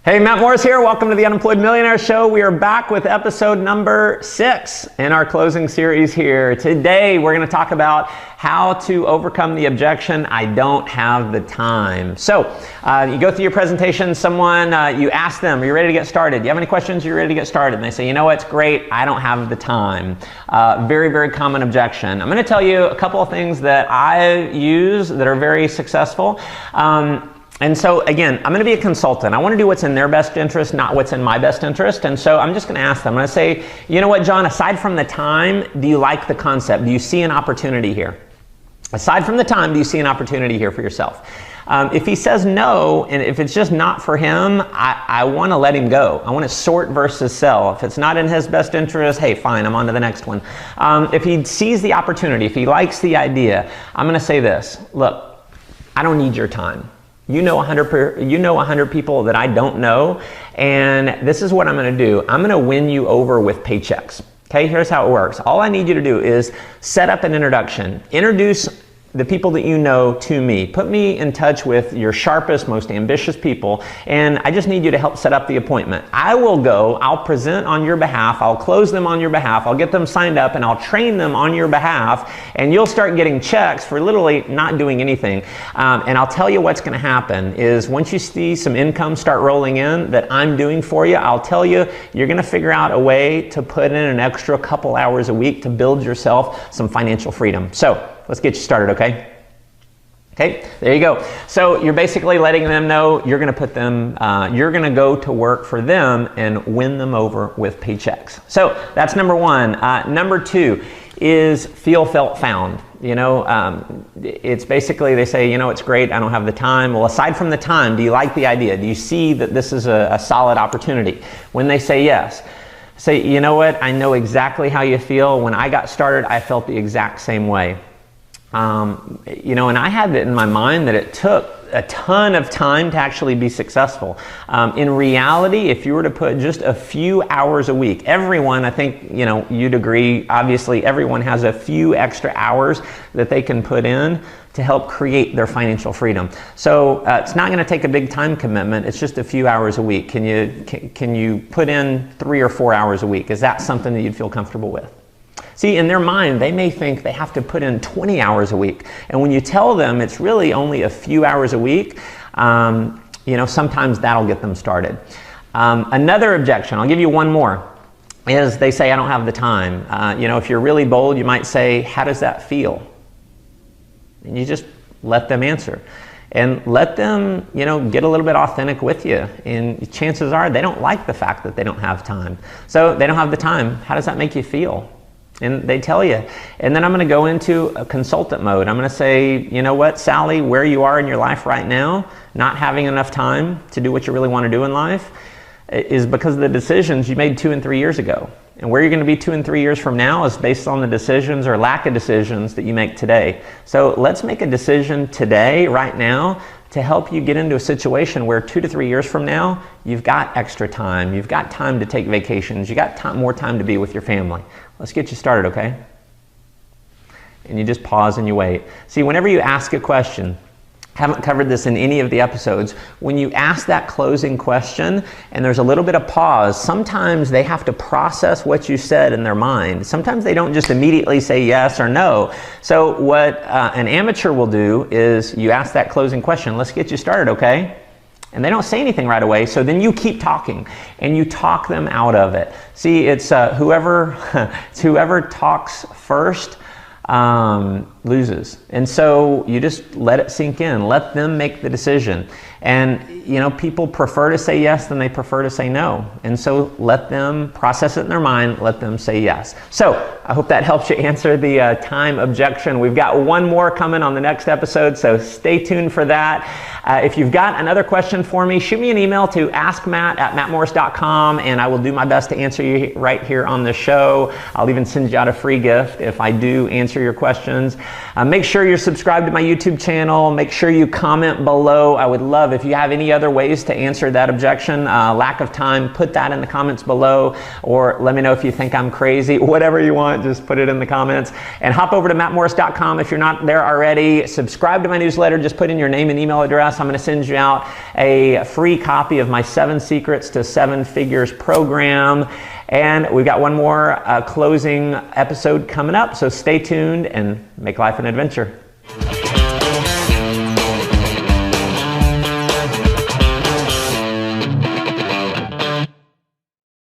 Hey, Mэтт Mорris here. Welcome to the Unemployed Millionaire Show. We are back with episode number 6 in our closing series here. Today, we're going to talk about how to overcome the objection, I don't have the time. So, you go through your presentation, you ask them, are you ready to get started? Do you have any questions? Are you ready to get started? And they say, you know what, it's great, I don't have the time. Very, very common objection. I'm going to tell you a couple of things that I use that are very successful. And so again, I'm going to be a consultant. I want to do what's in their best interest, not what's in my best interest. And so I'm just going to ask them. I'm going to say, you know what, John, aside from the time, do you like the concept? Do you see an opportunity here? Aside from the time, do you see an opportunity here for yourself? If he says no, and if it's just not for him, I want to let him go. I want to sort versus sell. If it's not in his best interest, hey, fine, I'm on to the next one. If he sees the opportunity, if he likes the idea, I'm going to say this. Look, I don't need your time. You know 100 people that I don't know, and this is what I'm going to do. I'm going to win you over with paychecks. Okay, here's how it works. All I need you to do is set up an introduction. Introduce the people that you know to me. Put me in touch with your sharpest, most ambitious people, and I just need you to help set up the appointment. I will go, I'll present on your behalf, I'll close them on your behalf, I'll get them signed up, and I'll train them on your behalf, and you'll start getting checks for literally not doing anything. And I'll tell you what's going to happen is once you see some income start rolling in that I'm doing for you, I'll tell you, you're going to figure out a way to put in an extra couple hours a week to build yourself some financial freedom. So, let's get you started, okay? Okay, there you go. So you're basically letting them know you're going to put them, you're going to go to work for them and win them over with paychecks. So that's number one. Number two is feel, felt, found. You know, it's basically they say, you know, it's great, I don't have the time. Well, aside from the time, do you like the idea? Do you see that this is a solid opportunity? When they say yes, say, you know what, I know exactly how you feel. When I got started, I felt the exact same way. You know, and I had it in my mind that it took a ton of time to actually be successful. In reality, if you were to put just a few hours a week, everyone, I think, you know, you'd agree, obviously everyone has a few extra hours that they can put in to help create their financial freedom. So it's not going to take a big time commitment. It's just a few hours a week. Can you put in 3 or 4 hours a week? Is that something that you'd feel comfortable with? See, in their mind, they may think they have to put in 20 hours a week. And when you tell them it's really only a few hours a week, you know, sometimes that'll get them started. Another objection, I'll give you one more, is they say, I don't have the time. You know, if you're really bold, you might say, how does that feel? And you just let them answer. And let them, you know, get a little bit authentic with you. And chances are they don't like the fact that they don't have time. So they don't have the time. How does that make you feel? And they tell you. And then I'm going to go into a consultant mode. I'm going to say, you know what, Sally, where you are in your life right now, not having enough time to do what you really want to do in life is because of the decisions you made 2 and 3 years ago. And where you're going to be 2 and 3 years from now is based on the decisions or lack of decisions that you make today. So let's make a decision today, right now, to help you get into a situation where 2 to 3 years from now, you've got extra time, you've got time to take vacations, you've got more time to be with your family. Let's get you started, okay? And you just pause and you wait. See, whenever you ask a question, haven't covered this in any of the episodes, when you ask that closing question and there's a little bit of pause, sometimes they have to process what you said in their mind. Sometimes they don't just immediately say yes or no. So what an amateur will do is you ask that closing question, let's get you started, okay? And they don't say anything right away, so then you keep talking and you talk them out of it. See, it's whoever talks first loses. And so you just let it sink in, let them make the decision. And you know, people prefer to say yes than they prefer to say no. And so let them process it in their mind, let them say yes. So I hope that helps you answer the time objection. We've got one more coming on the next episode, so stay tuned for that. If you've got another question for me, shoot me an email to askmatt@mattmorris.com and I will do my best to answer you right here on the show. I'll even send you out a free gift if I do answer your questions. Make sure you're subscribed to my YouTube channel. Make sure you comment below. I would love love. If you have any other ways to answer that objection, lack of time, put that in the comments below, or let me know if you think I'm crazy. Whatever you want, just put it in the comments. And hop over to mattmorris.com if you're not there already. Subscribe to my newsletter. Just put in your name and email address. I'm going to send you out a free copy of my 7 Secrets to 7 Figures program. And we've got one more closing episode coming up, so stay tuned and make life an adventure.